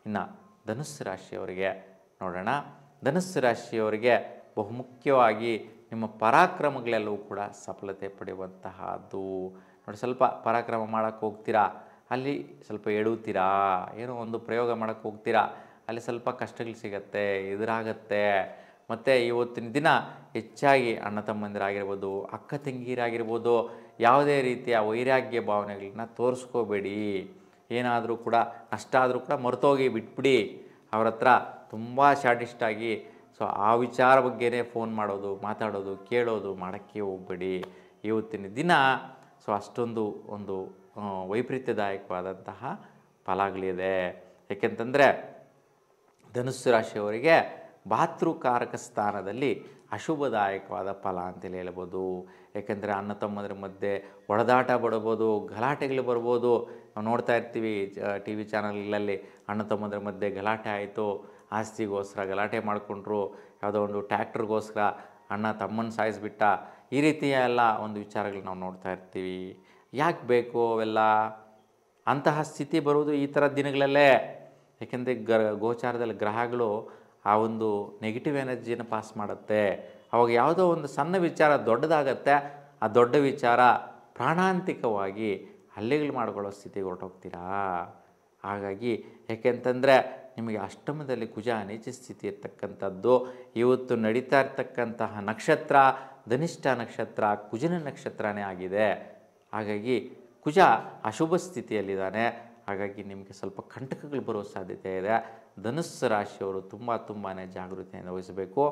ಇನ್ನು ಧನುಸ್ಸು ರಾಶಿಯವರಿಗೆ ನೋಡೋಣ. ಧನುಸ್ಸು ರಾಶಿಯವರಿಗೆ ಬಹುಮುಖ್ಯವಾಗಿ ನಿಮ್ಮ ಪರಾಕ್ರಮಗಳೆಲ್ಲವೂ ಕೂಡ ಸಫಲತೆ ಪಡೆಯುವಂತಹದ್ದು. ನೋಡಿ, ಸ್ವಲ್ಪ ಪರಾಕ್ರಮ ಮಾಡೋಕ್ಕೆ ಹೋಗ್ತೀರಾ, ಅಲ್ಲಿ ಸ್ವಲ್ಪ ಎಡುತ್ತೀರಾ. ಏನೋ ಒಂದು ಪ್ರಯೋಗ ಮಾಡೋಕ್ಕೆ ಹೋಗ್ತೀರಾ, ಅಲ್ಲಿ ಸ್ವಲ್ಪ ಕಷ್ಟಗಳು ಸಿಗತ್ತೆ, ಎದುರಾಗತ್ತೆ. ಮತ್ತು ಇವತ್ತಿನ ದಿನ ಹೆಚ್ಚಾಗಿ ಅಣ್ಣ ತಮ್ಮಂದಿರಾಗಿರ್ಬೋದು, ಅಕ್ಕ ತಂಗಿಯರಾಗಿರ್ಬೋದು, ಯಾವುದೇ ರೀತಿಯ ವೈರಾಗ್ಯ ಭಾವನೆಗಳನ್ನ ತೋರಿಸ್ಕೋಬೇಡಿ. ಏನಾದರೂ ಕೂಡ ನಷ್ಟ ಆದರೂ ಕೂಡ ಮರೆತೋಗಿ ಬಿಟ್ಬಿಡಿ. ಅವ್ರ ಹತ್ರ ತುಂಬ ಶಾರ್ಟಿಸ್ಟಾಗಿ ಆ ವಿಚಾರ ಬಗ್ಗೆನೇ ಫೋನ್ ಮಾಡೋದು, ಮಾತಾಡೋದು, ಕೇಳೋದು ಮಾಡೋಕ್ಕೆ ಹೋಗಬೇಡಿ. ಇವತ್ತಿನ ದಿನ ಅಷ್ಟೊಂದು ಒಂದು ವೈಪರೀತ್ಯದಾಯಕವಾದಂತಹ ಫಲಗಳಿದೆ. ಏಕೆಂತಂದರೆ ಧನುಸ್ಸು ರಾಶಿಯವರಿಗೆ ಭಾತೃಕಾರಕ ಸ್ಥಾನದಲ್ಲಿ ಅಶುಭದಾಯಕವಾದ ಫಲ ಅಂತೇಳಿ ಹೇಳ್ಬೋದು. ಏಕೆಂದರೆ ಅಣ್ಣ ತಮ್ಮಂದ್ರ ಮಧ್ಯೆ ಹೊಡೆದಾಟ ಬಡ್ಬೋದು, ಗಲಾಟೆಗಳು ಬರ್ಬೋದು. ನಾವು ನೋಡ್ತಾ ಇರ್ತೀವಿ ಟಿ ವಿ ಚಾನಲ್ಗಳಲ್ಲಿ ಅಣ್ಣ ತಮ್ಮಂದ್ರ ಮಧ್ಯೆ ಗಲಾಟೆ ಆಯಿತು, ಆಸ್ತಿಗೋಸ್ಕರ ಗಲಾಟೆ ಮಾಡಿಕೊಂಡ್ರು, ಯಾವುದೋ ಒಂದು ಟ್ಯಾಕ್ಟ್ರಿಗೋಸ್ಕರ ಅಣ್ಣ ತಮ್ಮನ ಸಾಯಿಸಿಬಿಟ್ಟ. ಈ ರೀತಿಯ ಎಲ್ಲ ಒಂದು ವಿಚಾರಗಳು ನಾವು ನೋಡ್ತಾ ಇರ್ತೀವಿ. ಯಾಕೆ ಬೇಕು ಅವೆಲ್ಲ? ಅಂತಹ ಸ್ಥಿತಿ ಬರುವುದು ಈ ಥರ ದಿನಗಳಲ್ಲೇ. ಏಕೆಂದರೆ ಗೋಚಾರದಲ್ಲಿ ಗ್ರಹಗಳು ಆ ಒಂದು ನೆಗೆಟಿವ್ ಎನರ್ಜಿನ ಪಾಸ್ ಮಾಡುತ್ತೆ. ಅವಾಗ ಯಾವುದೋ ಒಂದು ಸಣ್ಣ ವಿಚಾರ ದೊಡ್ಡದಾಗತ್ತೆ, ಆ ದೊಡ್ಡ ವಿಚಾರ ಪ್ರಾಣಾಂತಿಕವಾಗಿ ಹಲ್ಲೆಗಳು ಮಾಡ್ಕೊಳ್ಳೋ ಸ್ಥಿತಿಗೆ ಹೊರಟೋಗ್ತೀರಾ. ಹಾಗಾಗಿ ಏಕೆಂತಂದರೆ ನಿಮಗೆ ಅಷ್ಟಮದಲ್ಲಿ ಕುಜ ನೀಚ ಸ್ಥಿತಿ ಇರ್ತಕ್ಕಂಥದ್ದು. ಇವತ್ತು ನಡೀತಾ ಇರ್ತಕ್ಕಂತಹ ನಕ್ಷತ್ರ ಧನಿಷ್ಠ ನಕ್ಷತ್ರ, ಕುಜನ ನಕ್ಷತ್ರನೇ ಆಗಿದೆ. ಹಾಗಾಗಿ ಕುಜ ಅಶುಭ ಸ್ಥಿತಿಯಲ್ಲಿದ್ದಾನೆ. ಹಾಗಾಗಿ ನಿಮಗೆ ಸ್ವಲ್ಪ ಕಂಟಕಗಳು ಬರೋ ಸಾಧ್ಯತೆ ಇದೆ. ಧನುಸ್ಸು ರಾಶಿಯವರು ತುಂಬಾ ಜಾಗೃತಿಯಿಂದ ವಹಿಸಬೇಕು.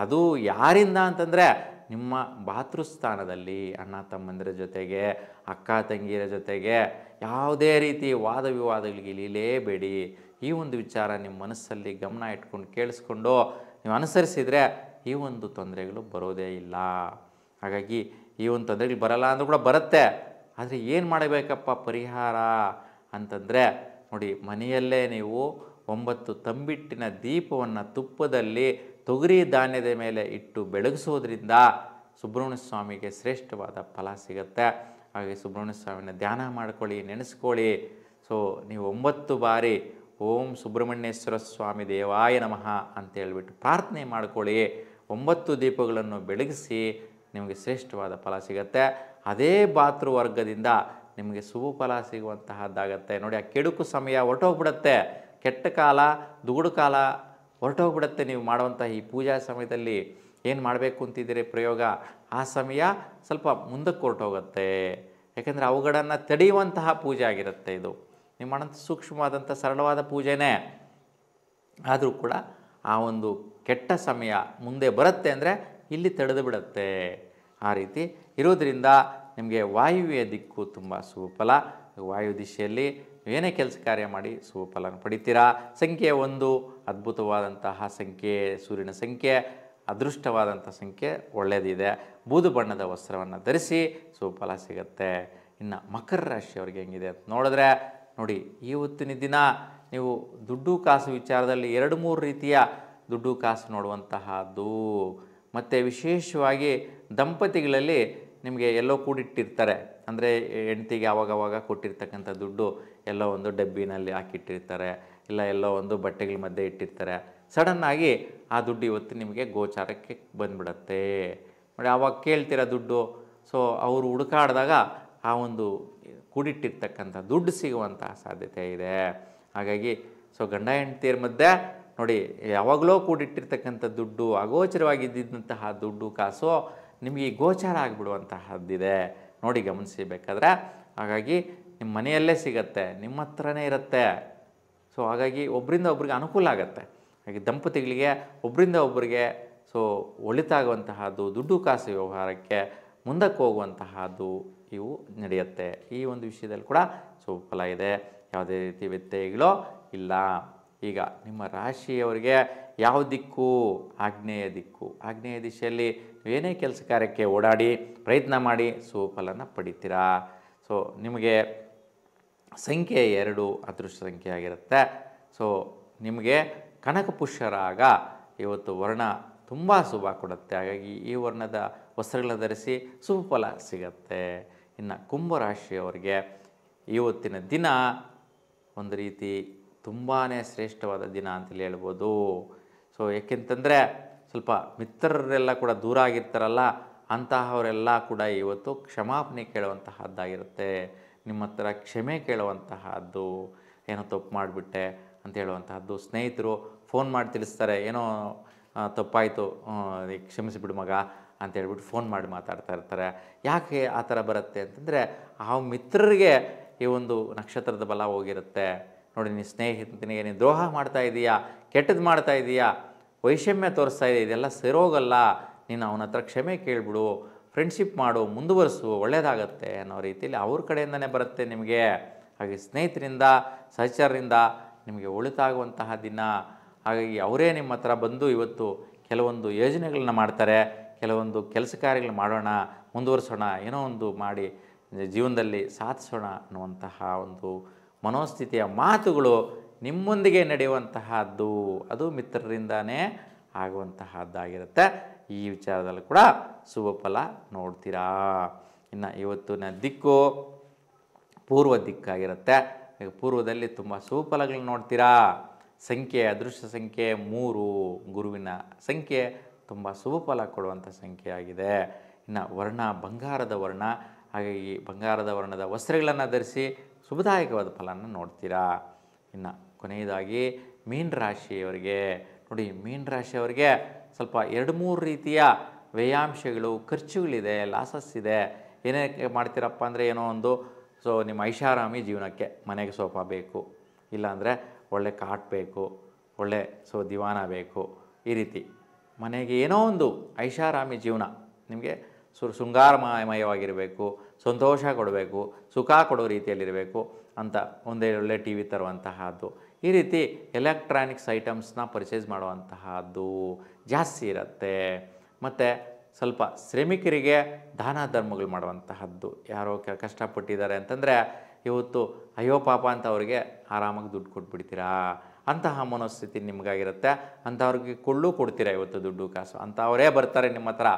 ಅದು ಯಾರಿಂದ ಅಂತಂದರೆ ನಿಮ್ಮ ಭಾತೃಸ್ಥಾನದಲ್ಲಿ ಅಣ್ಣ ತಮ್ಮಂದಿರ ಜೊತೆಗೆ, ಅಕ್ಕ ತಂಗಿಯರ ಜೊತೆಗೆ ಯಾವುದೇ ರೀತಿ ವಾದ ವಿವಾದಗಳಿಗೆ ಇಳಿಲೇಬೇಡಿ. ಈ ಒಂದು ವಿಚಾರ ನಿಮ್ಮ ಮನಸ್ಸಲ್ಲಿ ಗಮನ ಇಟ್ಕೊಂಡು ಕೇಳಿಸ್ಕೊಂಡು ನೀವು ಅನುಸರಿಸಿದರೆ ಈ ಒಂದು ತೊಂದರೆಗಳು ಬರೋದೇ ಇಲ್ಲ. ಹಾಗಾಗಿ ಈ ಒಂದು ತೊಂದರೆಗಳು ಬರಲ್ಲ ಅಂದರೂ ಕೂಡ ಬರುತ್ತೆ. ಆದರೆ ಏನು ಮಾಡಬೇಕಪ್ಪ ಪರಿಹಾರ ಅಂತಂದರೆ ನೋಡಿ, ಮನೆಯಲ್ಲೇ ನೀವು 9 ತಂಬಿಟ್ಟಿನ ದೀಪವನ್ನು ತುಪ್ಪದಲ್ಲಿ ತೊಗರಿ ಧಾನ್ಯದ ಮೇಲೆ ಇಟ್ಟು ಬೆಳಗಿಸೋದ್ರಿಂದ ಸುಬ್ರಹ್ಮಣ್ಯ ಸ್ವಾಮಿಗೆ ಶ್ರೇಷ್ಠವಾದ ಫಲ ಸಿಗುತ್ತೆ. ಹಾಗೆ ಸುಬ್ರಹ್ಮಣ್ಯ ಸ್ವಾಮಿನ ಧ್ಯಾನ ಮಾಡ್ಕೊಳ್ಳಿ, ನೆನೆಸ್ಕೊಳ್ಳಿ. ನೀವು 9 ಬಾರಿ ಓಂ ಸುಬ್ರಹ್ಮಣ್ಯೇಶ್ವರ ಸ್ವಾಮಿ ದೇವಾಯ ನಮಃ ಅಂತೇಳ್ಬಿಟ್ಟು ಪ್ರಾರ್ಥನೆ ಮಾಡ್ಕೊಳ್ಳಿ. 9 ದೀಪಗಳನ್ನು ಬೆಳಗಿಸಿ, ನಿಮಗೆ ಶ್ರೇಷ್ಠವಾದ ಫಲ ಸಿಗುತ್ತೆ. ಅದೇ ಭಾತೃವರ್ಗದಿಂದ ನಿಮಗೆ ಶುಭ ಫಲ ಸಿಗುವಂತಹದ್ದಾಗತ್ತೆ. ನೋಡಿ, ಆ ಕೆಡುಕು ಸಮಯ ಹೊರಟೋಗ್ಬಿಡುತ್ತೆ, ಕೆಟ್ಟ ಕಾಲ ದುಗುಡು ಕಾಲ ಹೊರಟೋಗ್ಬಿಡುತ್ತೆ. ನೀವು ಮಾಡುವಂಥ ಈ ಪೂಜಾ ಸಮಯದಲ್ಲಿ ಏನು ಮಾಡಬೇಕು ಅಂತಿದ್ದೀರಿ ಪ್ರಯೋಗ, ಆ ಸಮಯ ಸ್ವಲ್ಪ ಮುಂದಕ್ಕೆ ಹೊರಟೋಗುತ್ತೆ. ಯಾಕೆಂದರೆ ಅವುಗಳನ್ನು ತಡೆಯುವಂತಹ ಪೂಜೆ ಆಗಿರುತ್ತೆ ಇದು. ನೀವು ಮಾಡೋಂಥ ಸೂಕ್ಷ್ಮವಾದಂಥ ಸರಳವಾದ ಪೂಜೆನೇ ಆದರೂ ಕೂಡ ಆ ಒಂದು ಕೆಟ್ಟ ಸಮಯ ಮುಂದೆ ಬರುತ್ತೆ ಅಂದರೆ ಇಲ್ಲಿ ತಡೆದು ಬಿಡುತ್ತೆ. ಆ ರೀತಿ ಇರೋದರಿಂದ ನಿಮಗೆ ವಾಯುವ್ಯ ದಿಕ್ಕು ತುಂಬ ಶುಭ ಫಲ. ವಾಯು ದಿಶೆಯಲ್ಲಿ ಏನೇ ಕೆಲಸ ಕಾರ್ಯ ಮಾಡಿ ಶುಭ ಫಲನ ಪಡಿತೀರಾ. ಸಂಖ್ಯೆ 1 ಅದ್ಭುತವಾದಂತಹ ಸಂಖ್ಯೆ, ಸೂರ್ಯನ ಸಂಖ್ಯೆ, ಅದೃಷ್ಟವಾದಂಥ ಸಂಖ್ಯೆ ಒಳ್ಳೆಯದಿದೆ. ಬೂದು ಬಣ್ಣದ ವಸ್ತ್ರವನ್ನು ಧರಿಸಿ ಶುಭ ಫಲ ಸಿಗುತ್ತೆ. ಇನ್ನು ಮಕರ ರಾಶಿಯವರಿಗೆ ಹೆಂಗಿದೆ ಅಂತ ನೋಡಿದ್ರೆ ನೋಡಿ, ಇವತ್ತಿನ ದಿನ ನೀವು ದುಡ್ಡು ಕಾಸು ವಿಚಾರದಲ್ಲಿ 2-3 ರೀತಿಯ ದುಡ್ಡು ಕಾಸು ನೋಡುವಂತಹದ್ದು. ಮತ್ತು ವಿಶೇಷವಾಗಿ ದಂಪತಿಗಳಲ್ಲಿ ನಿಮಗೆ ಎಲ್ಲೋ ಕೂಡಿಟ್ಟಿರ್ತಾರೆ. ಅಂದರೆ ಹೆಂಡ್ತಿಗೆ ಆವಾಗವಾಗ ಕೊಟ್ಟಿರ್ತಕ್ಕಂಥ ದುಡ್ಡು ಎಲ್ಲೋ ಒಂದು ಡಬ್ಬಿನಲ್ಲಿ ಹಾಕಿಟ್ಟಿರ್ತಾರೆ, ಇಲ್ಲ ಎಲ್ಲೋ ಒಂದು ಬಟ್ಟೆಗಳ ಮಧ್ಯೆ ಇಟ್ಟಿರ್ತಾರೆ. ಸಡನ್ನಾಗಿ ಆ ದುಡ್ಡು ಇವತ್ತು ನಿಮಗೆ ಗೋಚಾರಕ್ಕೆ ಬಂದುಬಿಡತ್ತೆ. ನೋಡಿ, ಆವಾಗ ಕೇಳ್ತೀರ ದುಡ್ಡು. ಅವರು ಹುಡುಕಾಡಿದಾಗ ಆ ಒಂದು ಕೂಡಿಟ್ಟಿರ್ತಕ್ಕಂಥ ದುಡ್ಡು ಸಿಗುವಂತಹ ಸಾಧ್ಯತೆ ಇದೆ. ಹಾಗಾಗಿ ಗಂಡ ಹೆಂಡತಿಯರ ಮಧ್ಯೆ ನೋಡಿ, ಯಾವಾಗಲೂ ಕೂಡಿಟ್ಟಿರ್ತಕ್ಕಂಥ ದುಡ್ಡು, ಅಗೋಚರವಾಗಿದ್ದಂತಹ ದುಡ್ಡು ಕಾಸು ನಿಮಗೆ ಗೋಚಾರ ಆಗಿಬಿಡುವಂತಹದ್ದಿದೆ. ನೋಡಿ, ಗಮನಿಸಬೇಕಾದ್ರೆ. ಹಾಗಾಗಿ ನಿಮ್ಮ ಮನೆಯಲ್ಲೇ ಸಿಗತ್ತೆ, ನಿಮ್ಮ ಹತ್ರನೇ ಇರುತ್ತೆ. ಹಾಗಾಗಿ ಒಬ್ಬರಿಂದ ಒಬ್ರಿಗೆ ಅನುಕೂಲ ಆಗುತ್ತೆ. ಹಾಗೆ ದಂಪತಿಗಳಿಗೆ ಒಬ್ಬರಿಂದ ಒಬ್ಬರಿಗೆ ಒಳಿತಾಗುವಂತಹದ್ದು, ದುಡ್ಡು ಕಾಸು ವ್ಯವಹಾರಕ್ಕೆ ಮುಂದಕ್ಕೆ ಹೋಗುವಂತಹದ್ದು ಇವು ನಡೆಯುತ್ತೆ. ಈ ಒಂದು ವಿಷಯದಲ್ಲಿ ಕೂಡ ಶುಭ ಫಲ ಇದೆ, ಯಾವುದೇ ರೀತಿ ವ್ಯತ್ಯಯಗಳು ಇಲ್ಲ. ಈಗ ನಿಮ್ಮ ರಾಶಿಯವರಿಗೆ ಯಾವ ದಿಕ್ಕು? ಆಗ್ನೇಯ ದಿಕ್ಕು. ಆಗ್ನೇಯ ದಿಶೆಯಲ್ಲಿ ಏನೇ ಕೆಲಸ ಕಾರ್ಯಕ್ಕೆ ಓಡಾಡಿ ಪ್ರಯತ್ನ ಮಾಡಿ ಶುಭ ಫಲನ ಪಡಿತೀರಾ. ನಿಮಗೆ ಸಂಖ್ಯೆ 2 ಅದೃಷ್ಟ ಸಂಖ್ಯೆ ಆಗಿರುತ್ತೆ. ನಿಮಗೆ ಕನಕಪುಷ್ಯರಾಗ ಇವತ್ತು ವರ್ಣ ತುಂಬ ಶುಭ ಕೊಡುತ್ತೆ. ಹಾಗಾಗಿ ಈ ವರ್ಣದ ವಸ್ತ್ರಗಳನ್ನು ಧರಿಸಿ ಶುಭ ಫಲ ಸಿಗತ್ತೆ. ಇನ್ನು ಕುಂಭರಾಶಿಯವರಿಗೆ ಇವತ್ತಿನ ದಿನ ಒಂದು ರೀತಿ ತುಂಬಾ ಶ್ರೇಷ್ಠವಾದ ದಿನ ಅಂತೇಳಿ ಹೇಳ್ಬೋದು. ಸೊ ಏಕೆಂತಂದರೆ ಸ್ವಲ್ಪ ಮಿತ್ರರೆಲ್ಲ ಕೂಡ ದೂರ ಆಗಿರ್ತಾರಲ್ಲ, ಅಂತಹವರೆಲ್ಲ ಕೂಡ ಇವತ್ತು ಕ್ಷಮಾಪಣೆ ಕೇಳುವಂತಹದ್ದಾಗಿರುತ್ತೆ. ನಿಮ್ಮ ಹತ್ರ ಕ್ಷಮೆ ಕೇಳುವಂತಹದ್ದು, ಏನೋ ತಪ್ಪು ಮಾಡಿಬಿಟ್ಟೆ ಅಂತ ಹೇಳುವಂತಹದ್ದು. ಸ್ನೇಹಿತರು ಫೋನ್ ಮಾಡಿ ತಿಳಿಸ್ತಾರೆ, ಏನೋ ತಪ್ಪಾಯಿತು, ಕ್ಷಮಿಸಿಬಿಡು ಮಗ ಅಂತ ಹೇಳ್ಬಿಟ್ಟು ಫೋನ್ ಮಾಡಿ ಮಾತಾಡ್ತಾ ಇರ್ತಾರೆ. ಯಾಕೆ ಆ ಥರ ಬರುತ್ತೆ ಅಂತಂದರೆ, ಆ ಮಿತ್ರರಿಗೆ ಈ ಒಂದು ನಕ್ಷತ್ರದ ಬಲ ಹೋಗಿರುತ್ತೆ. ನೋಡಿ, ನೀನು ಸ್ನೇಹಿತನಿಗೆ ನೀನು ದ್ರೋಹ ಮಾಡ್ತಾ ಇದೀಯಾ, ಕೆಟ್ಟದ್ದು ಮಾಡ್ತಾ ಇದೀಯಾ, ವೈಷಮ್ಯ ತೋರಿಸ್ತಾ ಇದೆಯಾ, ಇದೆಲ್ಲ ಸರೋಗಲ್ಲ, ನೀನು ಅವನ ಹತ್ರ ಕ್ಷಮೆ ಕೇಳಿಬಿಡು, ಫ್ರೆಂಡ್ಶಿಪ್ ಮಾಡು, ಮುಂದುವರಿಸು, ಒಳ್ಳೆಯದಾಗತ್ತೆ ಅನ್ನೋ ರೀತಿಯಲ್ಲಿ ಅವ್ರ ಕಡೆಯಿಂದನೇ ಬರುತ್ತೆ ನಿಮಗೆ. ಹಾಗೆ ಸ್ನೇಹಿತರಿಂದ, ಸಹಚರರಿಂದ ನಿಮಗೆ ಒಳಿತಾಗುವಂತಹ ದಿನ. ಹಾಗಾಗಿ ಅವರೇ ನಿಮ್ಮ ಹತ್ರ ಬಂದು ಇವತ್ತು ಕೆಲವೊಂದು ಯೋಜನೆಗಳನ್ನ ಮಾಡ್ತಾರೆ, ಕೆಲವೊಂದು ಕೆಲಸ ಕಾರ್ಯಗಳನ್ನ ಮಾಡೋಣ, ಮುಂದುವರಿಸೋಣ, ಏನೋ ಒಂದು ಮಾಡಿ ಜೀವನದಲ್ಲಿ ಸಾಧಿಸೋಣ ಅನ್ನುವಂತಹ ಒಂದು ಮನೋಸ್ಥಿತಿಯ ಮಾತುಗಳು ನಿಮ್ಮೊಂದಿಗೆ ನಡೆಯುವಂತಹದ್ದು. ಅದು ಮಿತ್ರರಿಂದನೇ ಆಗುವಂತಹದ್ದಾಗಿರುತ್ತೆ. ಈ ವಿಚಾರದಲ್ಲಿ ಕೂಡ ಶುಭ ಫಲ ನೋಡ್ತೀರಾ. ಇನ್ನು ಇವತ್ತಿನ ದಿಕ್ಕು ಪೂರ್ವ ದಿಕ್ಕಾಗಿರುತ್ತೆ. ಈಗ ಪೂರ್ವದಲ್ಲಿ ತುಂಬ ಶುಭ ಫಲಗಳನ್ನ ನೋಡ್ತೀರಾ. ಸಂಖ್ಯೆ, ಅದೃಷ್ಟ ಸಂಖ್ಯೆ 3, ಗುರುವಿನ ಸಂಖ್ಯೆ ತುಂಬ ಶುಭ ಫಲ ಕೊಡುವಂಥ ಸಂಖ್ಯೆಯಾಗಿದೆ. ಇನ್ನು ವರ್ಣ ಬಂಗಾರದ ವರ್ಣ, ಹಾಗಾಗಿ ಬಂಗಾರದ ವರ್ಣದ ವಸ್ತ್ರಗಳನ್ನು ಧರಿಸಿ ಶುಭದಾಯಕವಾದ ಫಲನ ನೋಡ್ತೀರಾ. ಇನ್ನು ಕೊನೆಯದಾಗಿ ಮೀನ ರಾಶಿಯವರಿಗೆ ನೋಡಿ, ಮೀನ ರಾಶಿಯವರಿಗೆ ಸ್ವಲ್ಪ 2-3 ರೀತಿಯ ವ್ಯಯಾಂಶಗಳು, ಖರ್ಚುಗಳಿದೆ, ಲಾಸಸ್ ಇದೆ. ಏನೇ ಮಾಡ್ತೀರಪ್ಪ ಅಂದರೆ ಏನೋ ಒಂದು, ಸೊ ನಿಮ್ಮ ಐಷಾರಾಮಿ ಜೀವನಕ್ಕೆ ಮನೆಗೆ ಸೋಫಾ ಬೇಕು, ಇಲ್ಲಾಂದರೆ ಒಳ್ಳೆ ಕಾಟ್ ಬೇಕು, ಒಳ್ಳೆ ದಿವಾನ ಬೇಕು, ಈ ರೀತಿ ಮನೆಗೆ ಏನೋ ಒಂದು ಐಷಾರಾಮಿ ಜೀವನ ನಿಮಗೆ ಶೃಂಗಾರಮಯವಾಗಿರಬೇಕು, ಸಂತೋಷ ಕೊಡಬೇಕು, ಸುಖ ಕೊಡೋ ರೀತಿಯಲ್ಲಿರಬೇಕು ಅಂತ ಒಂದೇ ಒಳ್ಳೆ ಟಿ ವಿ ತರುವಂತಹದ್ದು. ಈ ರೀತಿ ಎಲೆಕ್ಟ್ರಾನಿಕ್ಸ್ ಐಟಮ್ಸ್ನ ಪರ್ಚೇಸ್ ಮಾಡುವಂತಹದ್ದು ಜಾಸ್ತಿ ಇರುತ್ತೆ. ಮತ್ತು ಸ್ವಲ್ಪ ಶ್ರಮಿಕರಿಗೆ ದಾನ ಧರ್ಮಗಳು ಮಾಡುವಂತಹದ್ದು. ಯಾರೋ ಕಷ್ಟಪಟ್ಟಿದ್ದಾರೆ ಅಂತಂದರೆ ಇವತ್ತು ಅಯ್ಯೋ ಪಾಪ ಅಂತ ಅವರಿಗೆ ಆರಾಮಾಗಿ ದುಡ್ಡು ಕೊಟ್ಬಿಡ್ತೀರಾ. ಅಂತಹ ಮನೋಸ್ಥಿತಿ ನಿಮಗಾಗಿರುತ್ತೆ. ಅಂಥವ್ರಿಗೆ ಕೊಡ್ತೀರಾ ಇವತ್ತು ದುಡ್ಡು ಕಾಸು. ಅಂಥವರೇ ಬರ್ತಾರೆ ನಿಮ್ಮ ಹತ್ರ,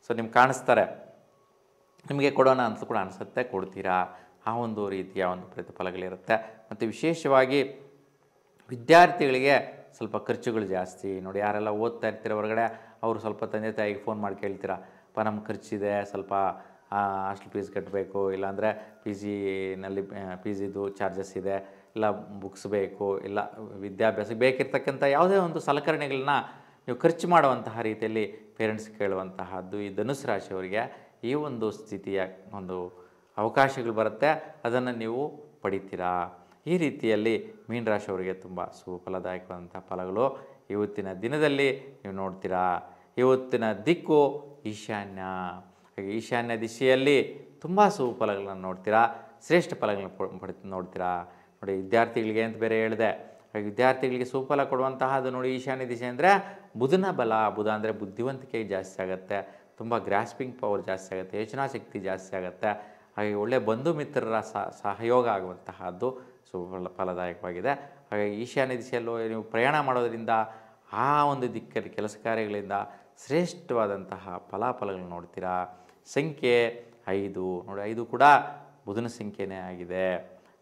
ಸೊ ನಿಮ್ಗೆ ಕಾಣಿಸ್ತಾರೆ, ನಿಮಗೆ ಕೊಡೋಣ ಅಂತ ಕೂಡ ಅನಿಸುತ್ತೆ, ಕೊಡ್ತೀರಾ. ಆ ಒಂದು ರೀತಿಯ ಒಂದು ಪ್ರತಿಫಲಗಳಿರುತ್ತೆ. ಮತ್ತು ವಿಶೇಷವಾಗಿ ವಿದ್ಯಾರ್ಥಿಗಳಿಗೆ ಸ್ವಲ್ಪ ಖರ್ಚುಗಳು ಜಾಸ್ತಿ. ನೋಡಿ, ಯಾರೆಲ್ಲ ಓದ್ತಾ ಇರ್ತೀರ ಹೊರಗಡೆ, ಅವರು ಸ್ವಲ್ಪ ತಂದೆ ತಾಯಿಗೆ ಫೋನ್ ಮಾಡಿ ಕೇಳ್ತೀರಾ, ನಮ್ಮ ಖರ್ಚಿದೆ, ಸ್ವಲ್ಪ ಹಾಸ್ಟೆಲ್ ಫೀಸ್ ಕಟ್ಟಬೇಕು, ಇಲ್ಲಾಂದರೆ ಪಿ ಜಿದು ಚಾರ್ಜಸ್ ಇದೆ, ಇಲ್ಲ ಬುಕ್ಸ್ ಬೇಕು, ಇಲ್ಲ ವಿದ್ಯಾಭ್ಯಾಸಕ್ಕೆ ಬೇಕಿರ್ತಕ್ಕಂಥ ಯಾವುದೇ ಒಂದು ಸಲಕರಣೆಗಳನ್ನ ನೀವು ಖರ್ಚು ಮಾಡುವಂತಹ ರೀತಿಯಲ್ಲಿ ಪೇರೆಂಟ್ಸ್ ಕೇಳುವಂತಹದ್ದು. ಈ ಧನುಸು ರಾಶಿಯವರಿಗೆ ಈ ಒಂದು ಸ್ಥಿತಿಯ ಒಂದು ಅವಕಾಶಗಳು ಬರುತ್ತೆ, ಅದನ್ನು ನೀವು ಪಡಿತೀರಾ. ಈ ರೀತಿಯಲ್ಲಿ ಮೀನ ರಾಶಿಯವರಿಗೆ ತುಂಬ ಸುಫಲದಾಯಕವಾದಂಥ ಫಲಗಳು ಇವತ್ತಿನ ದಿನದಲ್ಲಿ ನೀವು ನೋಡ್ತೀರಾ. ಇವತ್ತಿನ ದಿಕ್ಕು ಈಶಾನ್ಯ. ಹಾಗೆ ಈಶಾನ್ಯ ದಿಶೆಯಲ್ಲಿ ತುಂಬ ಸುಫಲಗಳನ್ನು ನೋಡ್ತೀರಾ, ಶ್ರೇಷ್ಠ ಫಲಗಳನ್ನು ನೋಡ್ತೀರಾ. ನೋಡಿ, ವಿದ್ಯಾರ್ಥಿಗಳಿಗೆ ಅಂತ ಬೇರೆ ಹೇಳಿದೆ. ಹಾಗೆ ವಿದ್ಯಾರ್ಥಿಗಳಿಗೆ ಸುಫಲ ಕೊಡುವಂತಹದ್ದು ನೋಡಿ, ಈಶಾನ್ಯ ದಿಶೆ ಅಂದರೆ ಬುಧನ ಬಲ. ಬುಧ ಅಂದರೆ ಬುದ್ಧಿವಂತಿಕೆ ಜಾಸ್ತಿ ಆಗುತ್ತೆ, ತುಂಬ ಗ್ರಾಸ್ಪಿಂಗ್ ಪವರ್ ಜಾಸ್ತಿ ಆಗುತ್ತೆ, ಯೋಚನಾ ಶಕ್ತಿ ಜಾಸ್ತಿ ಆಗುತ್ತೆ. ಹಾಗೆ ಒಳ್ಳೆಯ ಬಂಧು ಮಿತ್ರರ ಸಹಯೋಗ ಆಗುವಂತಹದ್ದು ಫಲದಾಯಕವಾಗಿದೆ. ಹಾಗಾಗಿ ಈಶಾನ್ಯ ದಿಶೆಯಲ್ಲೂ ನೀವು ಪ್ರಯಾಣ ಮಾಡೋದರಿಂದ, ಆ ಒಂದು ದಿಕ್ಕಲ್ಲಿ ಕೆಲಸ ಕಾರ್ಯಗಳಿಂದ ಶ್ರೇಷ್ಠವಾದಂತಹ ಫಲಾಫಲಗಳನ್ನು ನೋಡ್ತೀರಾ. ಸಂಖ್ಯೆ 5 ನೋಡಿ, 5 ಕೂಡ ಬುಧನ ಸಂಖ್ಯೆನೇ ಆಗಿದೆ.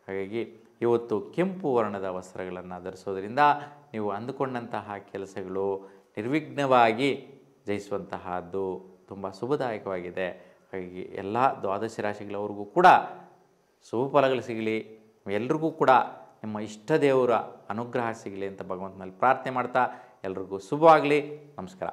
ಹಾಗಾಗಿ ಇವತ್ತು ಕೆಂಪು ವರ್ಣದ ವಸ್ತ್ರಗಳನ್ನು ಧರಿಸೋದ್ರಿಂದ ನೀವು ಅಂದುಕೊಂಡಂತಹ ಕೆಲಸಗಳು ನಿರ್ವಿಘ್ನವಾಗಿ ಜಯಿಸುವಂತಹದ್ದು ತುಂಬ ಶುಭದಾಯಕವಾಗಿದೆ. ಹಾಗಾಗಿ ಎಲ್ಲ ದ್ವಾದಶ ರಾಶಿಗಳವರಿಗೂ ಕೂಡ ಶುಭ ಫಲಗಳು ಸಿಗಲಿ, ಎಲ್ರಿಗೂ ಕೂಡ ನಿಮ್ಮ ಇಷ್ಟ ದೇವರ ಅನುಗ್ರಹ ಸಿಗಲಿ ಅಂತ ಭಗವಂತನಲ್ಲಿ ಪ್ರಾರ್ಥನೆ ಮಾಡ್ತಾ ಎಲ್ರಿಗೂ ಶುಭವಾಗಲಿ. ನಮಸ್ಕಾರ.